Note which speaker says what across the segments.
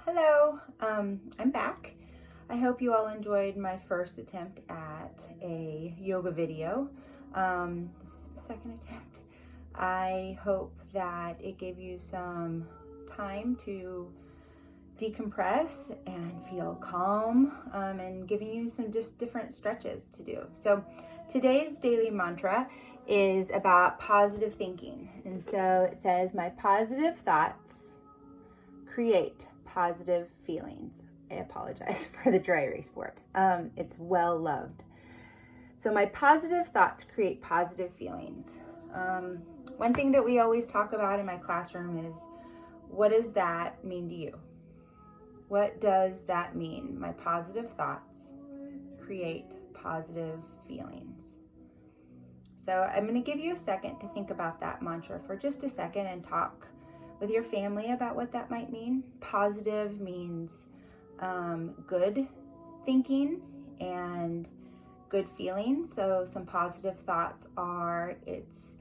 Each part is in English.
Speaker 1: Hello, I'm back. I hope you all enjoyed my first attempt at a yoga video. This is the second attempt. I hope that it gave you some time to decompress and feel calm, and giving you some just different stretches to do. So today's daily mantra is about positive thinking. And so it says, my positive thoughts create positive feelings. I apologize for the dry erase board. It's well loved. So my positive thoughts create positive feelings. One thing that we always talk about in my classroom is, what does that mean to you? What does that mean? My positive thoughts create positive feelings. So I'm going to give you a second to think about that mantra for just a second and talk with your family about what that might mean. Positive means good thinking and good feelings. So some positive thoughts are, it's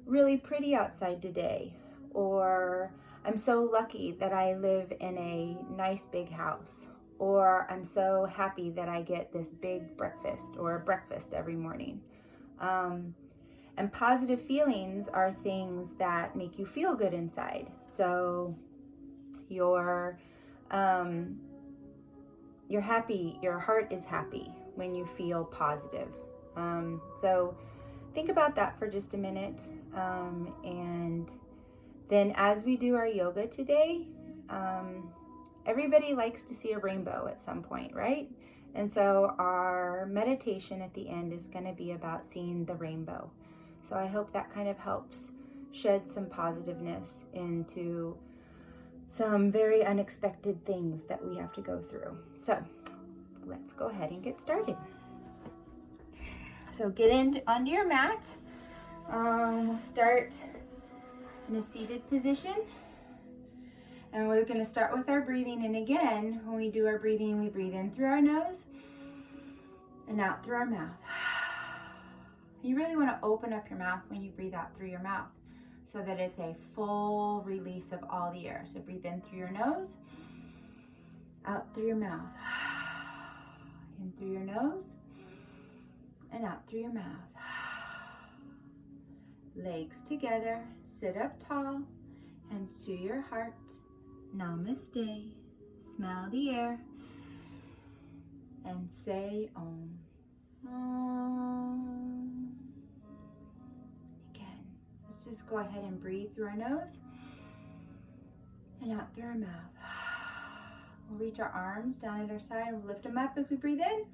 Speaker 1: really pretty outside today, or I'm so lucky that I live in a nice big house, or I'm so happy that I get this big breakfast or breakfast every morning. And positive feelings are things that make you feel good inside. So you're happy, your heart is happy when you feel positive. So think about that for just a minute. And then as we do our yoga today, everybody likes to see a rainbow at some point, right? And so our meditation at the end is going to be about seeing the rainbow. So I hope that kind of helps shed some positiveness into some very unexpected things that we have to go through. So let's go ahead and get started. So get onto your mat. We'll start in a seated position. And we're going to start with our breathing. And again, when we do our breathing, we breathe in through our nose and out through our mouth. You really want to open up your mouth when you breathe out through your mouth so that it's a full release of all the air. So breathe in through your nose, out through your mouth, in through your nose, and out through your mouth. Legs together, sit up tall, hands to your heart. Namaste. Smell the air and say Om. Om. Again, let's just go ahead and breathe through our nose and out through our mouth. We'll reach our arms down at our side. We'll lift them up as we breathe in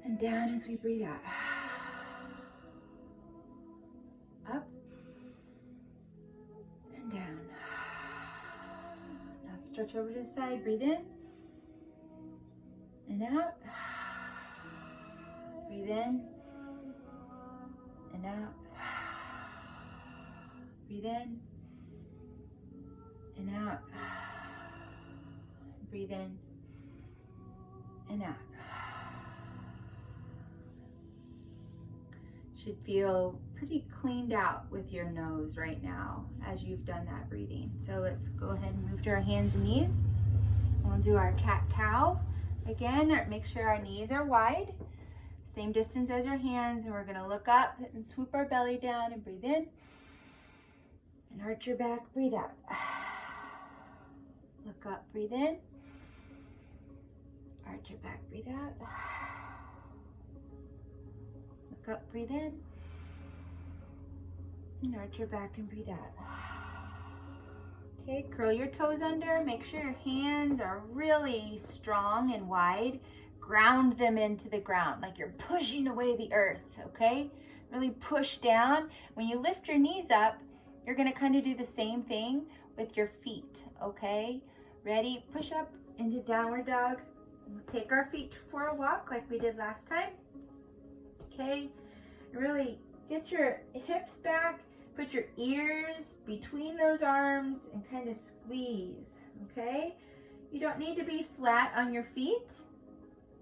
Speaker 1: and down as we breathe out. Up and down. Now stretch over to the side. Breathe in and out. Breathe in and out. Breathe in and out. Breathe in and out. Should feel pretty cleaned out with your nose right now as you've done that breathing. So let's go ahead and move to our hands and knees. We'll do our cat-cow. Again, make sure our knees are wide, same distance as our hands, and we're going to look up and swoop our belly down and breathe in. And arch your back, breathe out. Look up, breathe in. Arch your back, breathe out. Look up, breathe in. And arch your back and breathe out. Okay, curl your toes under. Make sure your hands are really strong and wide. Ground them into the ground like you're pushing away the earth, okay? Really push down. When you lift your knees up, you're gonna kind of do the same thing with your feet, okay? Ready? Push up into downward dog. Take our feet for a walk like we did last time, okay? Really get your hips back. Put your ears between those arms and kind of squeeze, okay? You don't need to be flat on your feet,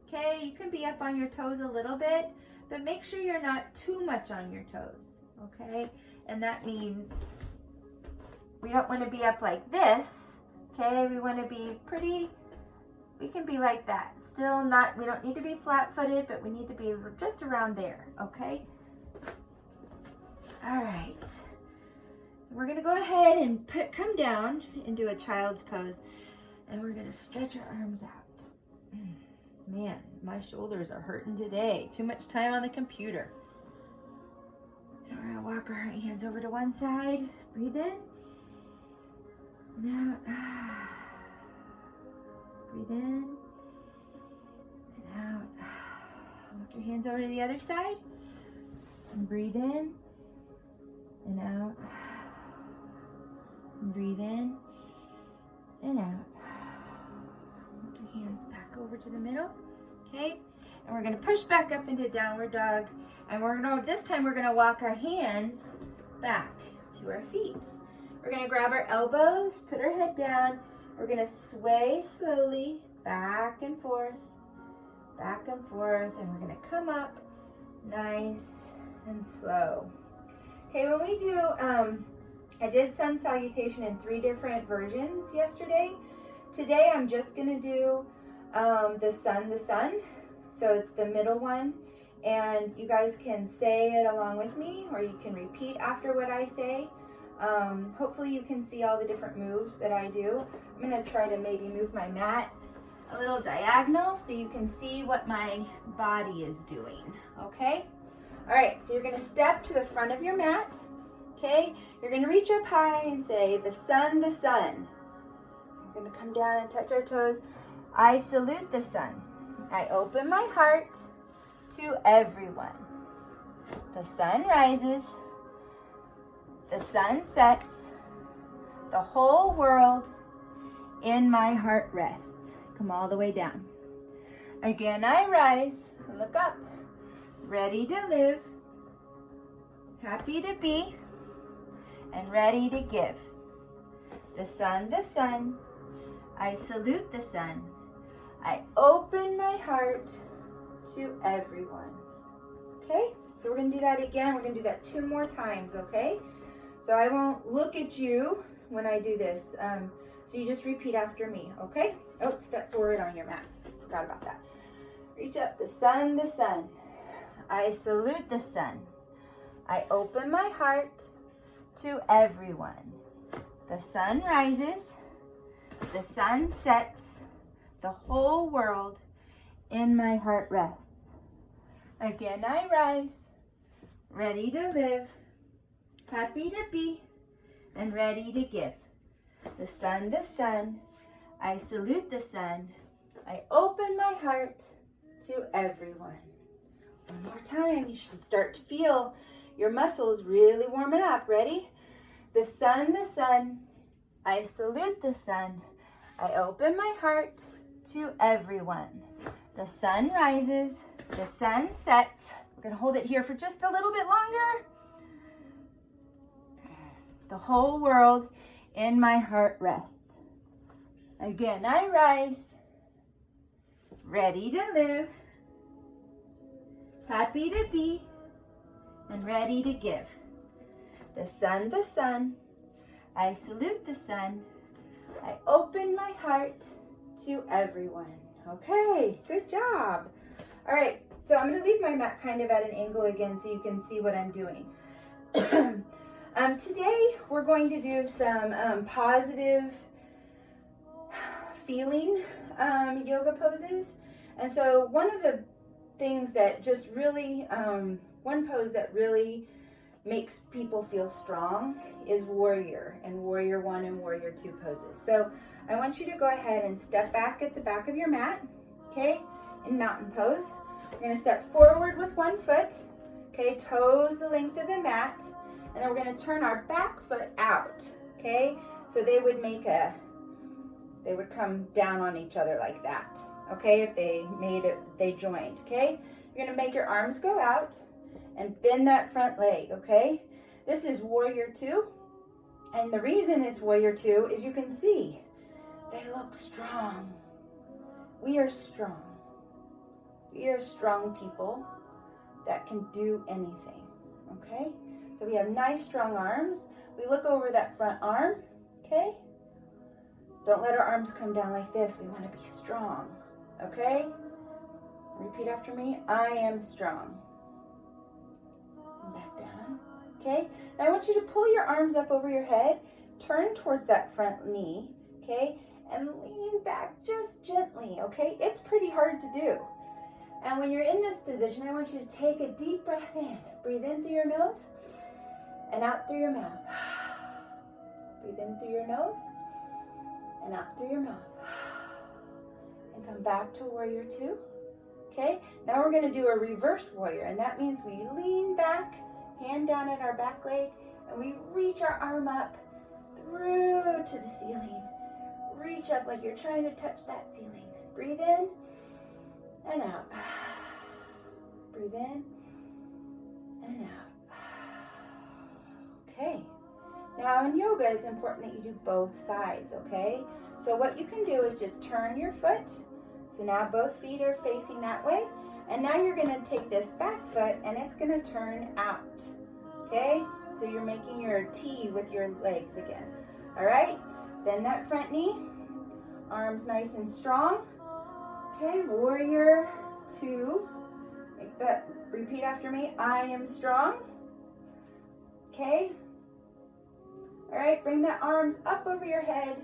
Speaker 1: okay? You can be up on your toes a little bit, but make sure you're not too much on your toes, okay? And that means we don't want to be up like this, Okay, we want to be pretty, we can be like that. Still not, we don't need to be flat-footed, but we need to be just around there, okay? All right. We're gonna go ahead and come down into a child's pose, and we're gonna stretch our arms out. Man, my shoulders are hurting today. Too much time on the computer. And we're gonna walk our hands over to one side. Breathe in. And out. Breathe in. And out. Walk your hands over to the other side. And breathe in. And out. And breathe in. And out. Walk your hands back over to the middle. Okay? And we're gonna push back up into downward dog. And this time we're gonna walk our hands back to our feet. We're gonna grab our elbows, put our head down. We're gonna sway slowly back and forth, and we're gonna come up nice and slow. Okay, when we do, I did sun salutation in 3 different versions yesterday. Today I'm just gonna do the sun. So it's the middle one. And you guys can say it along with me, or you can repeat after what I say. Hopefully you can see all the different moves that I do. I'm gonna try to maybe move my mat a little diagonal so you can see what my body is doing, okay? All right, so you're gonna step to the front of your mat, okay? You're gonna reach up high and say, the sun. We're gonna come down and touch our toes. I salute the sun. I open my heart to everyone. The sun rises, the sun sets, the whole world in my heart rests. Come all the way down. Again I rise, look up, ready to live, happy to be, and ready to give. The sun, I salute the sun. I open my heart to everyone. Okay, so we're gonna do that again. We're gonna do that 2 more times, okay? So I won't look at you when I do this. So you just repeat after me, okay? Oh, step forward on your mat. Forgot about that. Reach up, the sun. I salute the sun. I open my heart to everyone. The sun rises, the sun sets, the whole world in my heart rests. Again I rise, ready to live, happy to be, and ready to give. The sun, I salute the sun. I open my heart to everyone. One more time. You should start to feel your muscles really warming up. Ready? The sun, I salute the sun. I open my heart to everyone. The sun rises, the sun sets. We're going to hold it here for just a little bit longer. The whole world in my heart rests. Again, I rise, ready to live, happy to be, and ready to give. The sun, I salute the sun. I open my heart to everyone. Okay, good job. All right, so I'm going to leave my mat kind of at an angle again so you can see what I'm doing. Today we're going to do some positive feeling yoga poses. And so one of the things that just really, one pose that really makes people feel strong is warrior, and warrior 1 and warrior 2 poses. So I want you to go ahead and step back at the back of your mat, okay, in mountain pose. We're going to step forward with one foot, okay, toes the length of the mat, and then we're going to turn our back foot out, okay, so they would come down on each other like that, okay, if they joined, okay. You're going to make your arms go out and bend that front leg, okay? This is warrior 2. And the reason it's warrior 2 is you can see they look strong. We are strong. We are strong people that can do anything, okay? So we have nice strong arms. We look over that front arm, okay? Don't let our arms come down like this. We want to be strong, okay? Repeat after me. I am strong. And back down, okay? Now I want you to pull your arms up over your head, turn towards that front knee, okay? And lean back just gently, okay? It's pretty hard to do. And when you're in this position, I want you to take a deep breath in. Breathe in through your nose and out through your mouth. Breathe in through your nose and out through your mouth. And come back to warrior two. Okay, now we're going to do a reverse warrior, and that means we lean back, hand down at our back leg, and we reach our arm up through to the ceiling. Reach up like you're trying to touch that ceiling. Breathe in and out. Breathe in and out. Okay. Now in yoga, it's important that you do both sides, okay? So what you can do is just turn your foot. So now both feet are facing that way. And now you're gonna take this back foot and it's gonna turn out, okay? So you're making your T with your legs again, all right? Bend that front knee, arms nice and strong. Okay, warrior two. Make that, repeat after me. I am strong. Okay. All right, bring the arms up over your head.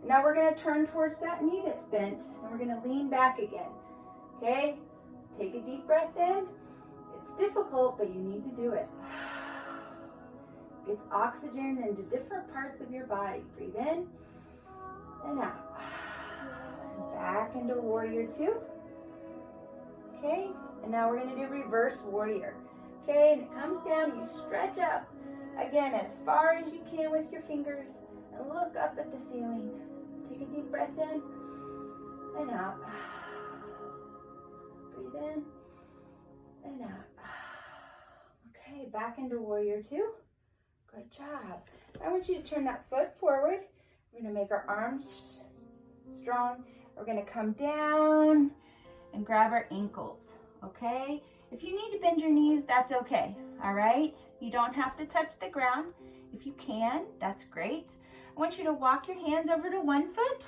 Speaker 1: Now we're gonna turn towards that knee that's bent and we're gonna lean back again, okay? Take a deep breath in. It's difficult, but you need to do it. Gets oxygen into different parts of your body. Breathe in and out. And back into warrior two, okay? And now we're gonna do reverse warrior, okay? And it comes down, you stretch up, again, as far as you can with your fingers and look up at the ceiling. Take a deep breath in and out. Breathe in and out. Okay, back into warrior two. Good job. I want you to turn that foot forward. We're gonna make our arms strong. We're gonna come down and grab our ankles, okay? If you need to bend your knees, that's okay, all right? You don't have to touch the ground. If you can, that's great. I want you to walk your hands over to one foot.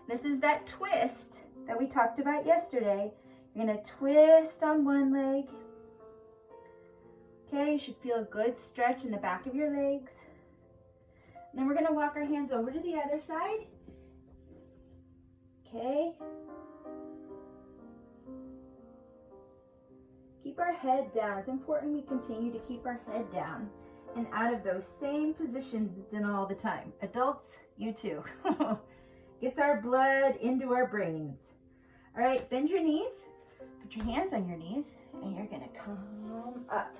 Speaker 1: This is that twist that we talked about yesterday. You're gonna twist on one leg. Okay, you should feel a good stretch in the back of your legs. And then we're gonna walk our hands over to the other side. Okay. Keep our head down. It's important we continue to keep our head down and out of those same positions it's in all the time. Adults, you too. Gets our blood into our brains. All right, bend your knees. Put your hands on your knees and you're gonna come up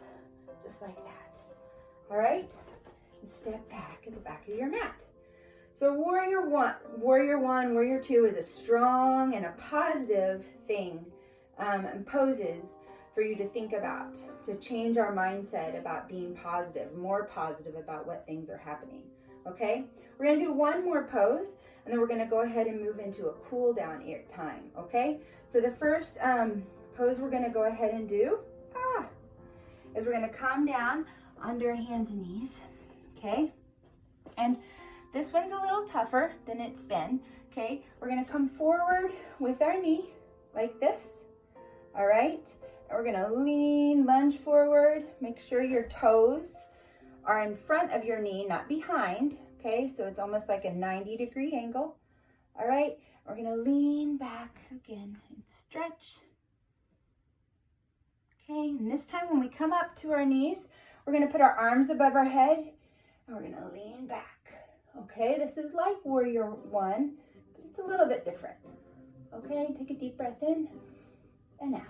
Speaker 1: just like that. All right, and step back at the back of your mat. So warrior one, warrior two is a strong and a positive thing and poses for you to think about, to change our mindset about being positive, more positive about what things are happening, okay? We're gonna do one more pose, and then we're gonna go ahead and move into a cool down time, okay? So the first pose we're gonna go ahead and do is we're gonna come down under our hands and knees, okay? And this one's a little tougher than it's been, okay? We're gonna come forward with our knee like this, all right? And we're gonna lean, lunge forward. Make sure your toes are in front of your knee, not behind, okay? So it's almost like a 90-degree angle, all right? We're gonna lean back again and stretch. Okay, and this time when we come up to our knees, we're gonna put our arms above our head and we're gonna lean back. Okay, this is like warrior one, but it's a little bit different. Okay, take a deep breath in and out.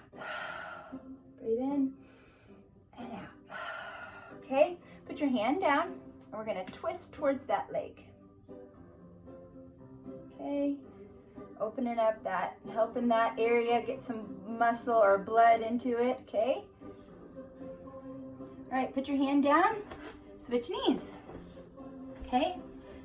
Speaker 1: Breathe in and out. Okay, put your hand down and we're gonna twist towards that leg. Okay, opening up that, helping that area get some muscle or blood into it, okay? All right, put your hand down, switch knees, okay?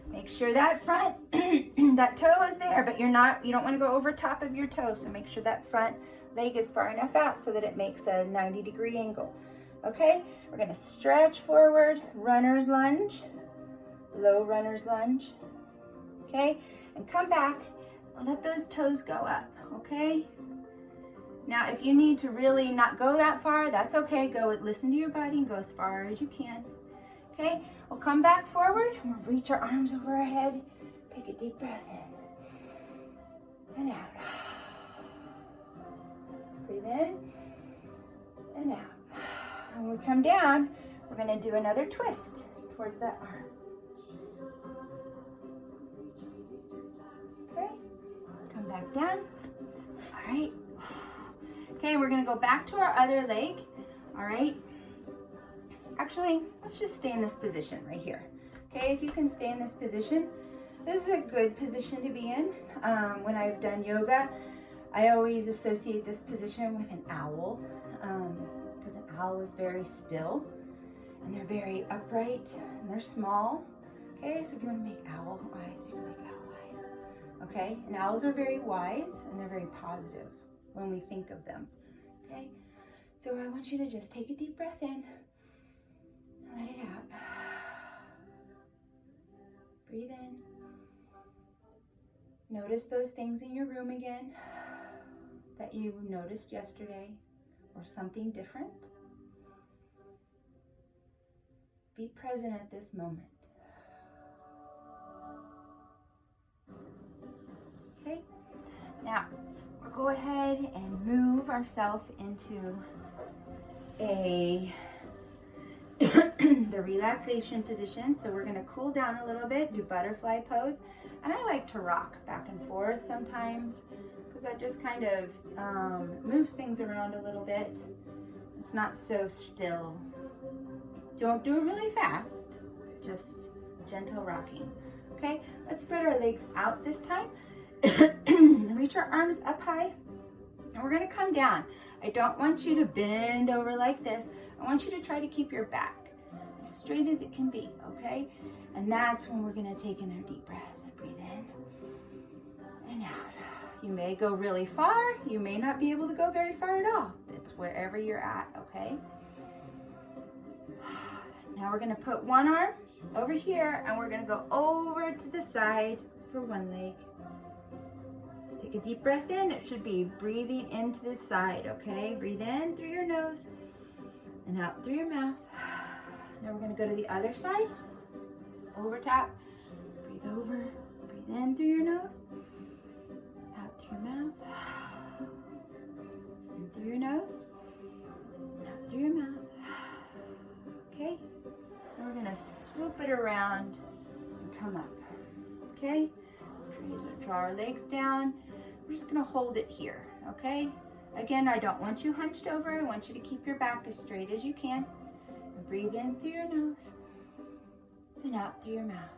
Speaker 1: Make sure that front, that toe is there, but you don't wanna go over top of your toe, so make sure that front leg is far enough out so that it makes a 90-degree angle, okay? We're gonna stretch forward, runner's lunge, low runner's lunge, okay? And come back and let those toes go up, okay? Now, if you need to really not go that far, that's okay. Listen to your body and go as far as you can, okay? We'll come back forward and we'll reach our arms over our head. Take a deep breath in and out. Breathe in and out. And when we come down, we're gonna do another twist towards that arm. Okay, come back down. All right. Okay, we're gonna go back to our other leg. All right. Actually, let's just stay in this position right here. Okay, if you can stay in this position, this is a good position to be in. When I've done yoga, I always associate this position with an owl, because an owl is very still, and they're very upright, and they're small. Okay, so if you want to make owl eyes, you can make owl eyes. Okay, and owls are very wise, and they're very positive when we think of them. Okay, so I want you to just take a deep breath in, and let it out. Breathe in. Notice those things in your room again that you noticed yesterday, or something different. Be present at this moment. Okay, now we'll go ahead and move ourselves into the relaxation position. So we're going to cool down a little bit, do butterfly pose. And I like to rock back and forth sometimes because that just kind of moves things around a little bit. It's not so still. Don't do it really fast, just gentle rocking. Okay, let's spread our legs out this time. Reach our arms up high, and we're gonna come down. I don't want you to bend over like this. I want you to try to keep your back as straight as it can be, okay? And that's when we're gonna take in our deep breath. Breathe in and out. You may go really far. You may not be able to go very far at all. It's wherever you're at, okay? Now we're gonna put one arm over here and we're gonna go over to the side for one leg. Take a deep breath in. It should be breathing into the side, okay? Breathe in through your nose and out through your mouth. Now we're gonna go to the other side. Over top. Breathe over. Breathe in through your nose. Out through your mouth. In through your nose. Out through your mouth. Okay? And we're gonna swoop it around and come up. Okay? Draw our legs down. We're just gonna hold it here, okay? Again, I don't want you hunched over. I want you to keep your back as straight as you can. And breathe in through your nose and out through your mouth.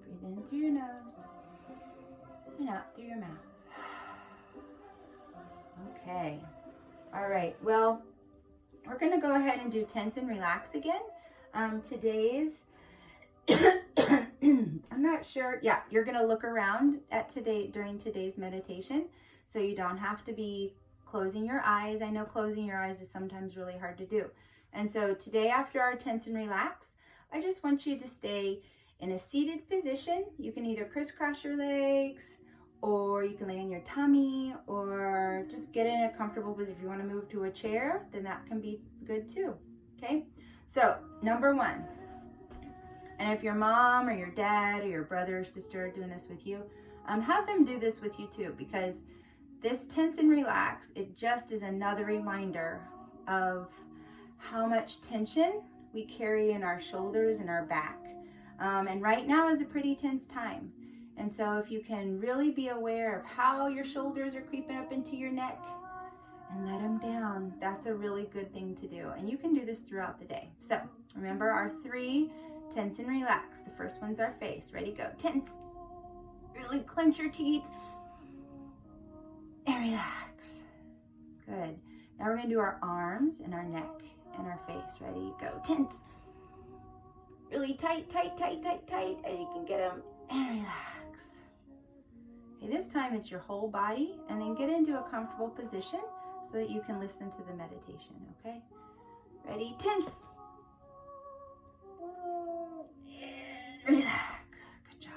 Speaker 1: Breathe in through your nose and out through your mouth. Okay. All right. Well, we're gonna go ahead and do tense and relax again. Today's I'm not sure. Yeah, you're going to look around at during today's meditation. So you don't have to be closing your eyes. I know closing your eyes is sometimes really hard to do. And so today, after our tense and relax, I just want you to stay in a seated position. You can either crisscross your legs, or you can lay on your tummy, or just get in a comfortable position. If you want to move to a chair, then that can be good too. Okay. So number one. And if your mom or your dad or your brother or sister are doing this with you, have them do this with you too, because this tense and relax, it just is another reminder of how much tension we carry in our shoulders and our back. And right now is a pretty tense time. And so if you can really be aware of how your shoulders are creeping up into your neck and let them down, that's a really good thing to do. And you can do this throughout the day. So remember our 3 tense and relax. The first one's our face. Ready, go. Tense. Really clench your teeth. And relax. Good. Now we're going to do our arms and our neck and our face. Ready, go. Tense. Really tight, tight, tight, tight, tight. And you can get them. And relax. Okay, this time it's your whole body. And then get into a comfortable position so that you can listen to the meditation. Okay? Ready, tense. Relax. Good job.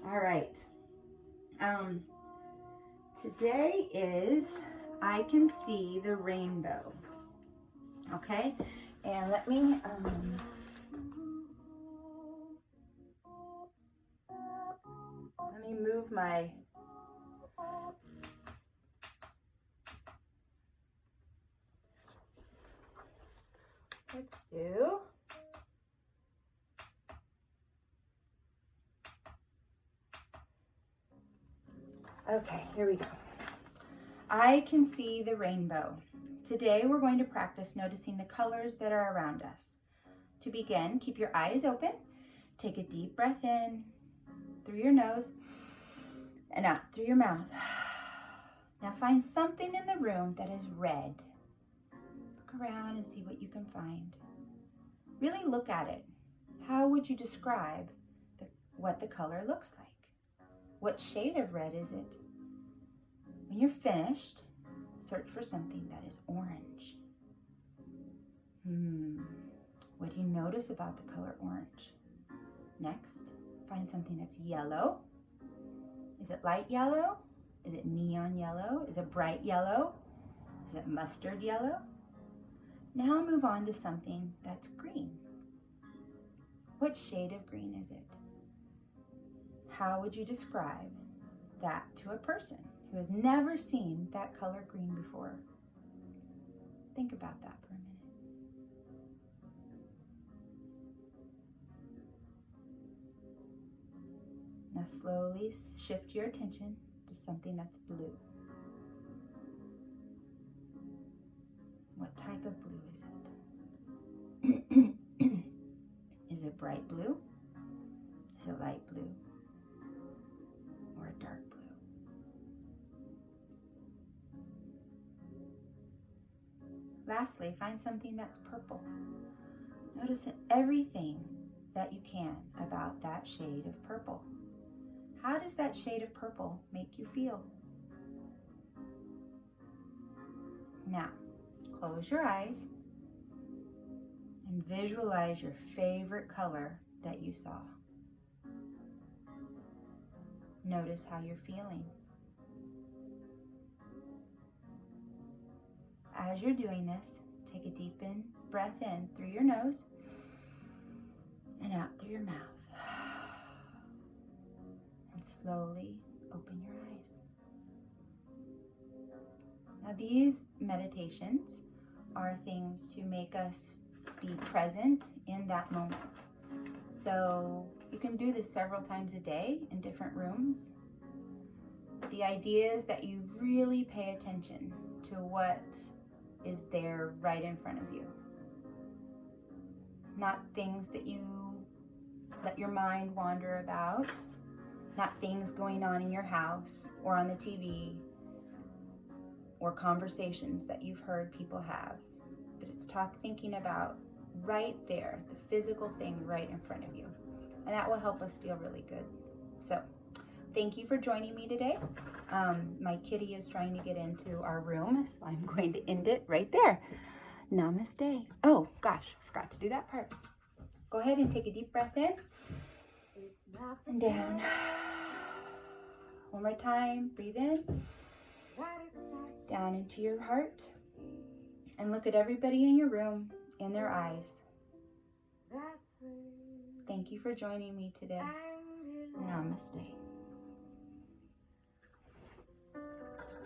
Speaker 1: All right. Today is I Can See the Rainbow. Okay? And let me move my let's do okay, here we go. I can see the rainbow. Today we're going to practice noticing the colors that are around us. To begin, keep your eyes open. Take a deep breath in through your nose and out through your mouth. Now find something in the room that is red. Look around and see what you can find. Really look at it. How would you describe what the color looks like? What shade of red is it? When you're finished, search for something that is orange. What do you notice about the color orange? Next, find something that's yellow. Is it light yellow? Is it neon yellow? Is it bright yellow? Is it mustard yellow? Now move on to something that's green. What shade of green is it? How would you describe that to a person who has never seen that color green before? Think about that for a minute. Now slowly shift your attention to something that's blue. What type of blue is it? Is it bright blue? Is it light blue? Or a dark blue? Lastly, find something that's purple. Notice everything that you can about that shade of purple. How does that shade of purple make you feel? Now, close your eyes and visualize your favorite color that you saw. Notice how you're feeling. As you're doing this, take a deep breath in through your nose and out through your mouth. And slowly open your eyes. Now these meditations are things to make us be present in that moment. So you can do this several times a day in different rooms. The idea is that you really pay attention to what is there right in front of you. Not things that you let your mind wander about. Not things going on in your house or on the TV or conversations that you've heard people have. But it's thinking about right there, the physical thing right in front of you. And that will help us feel really good. So thank you for joining me today. My kitty is trying to get into our room, so I'm going to end it right there. Namaste. Oh gosh, forgot to do that part. Go ahead and take a deep breath in and down. One more time, breathe in, down into your heart, and look at everybody in your room in their eyes. Thank you for joining me today. Namaste.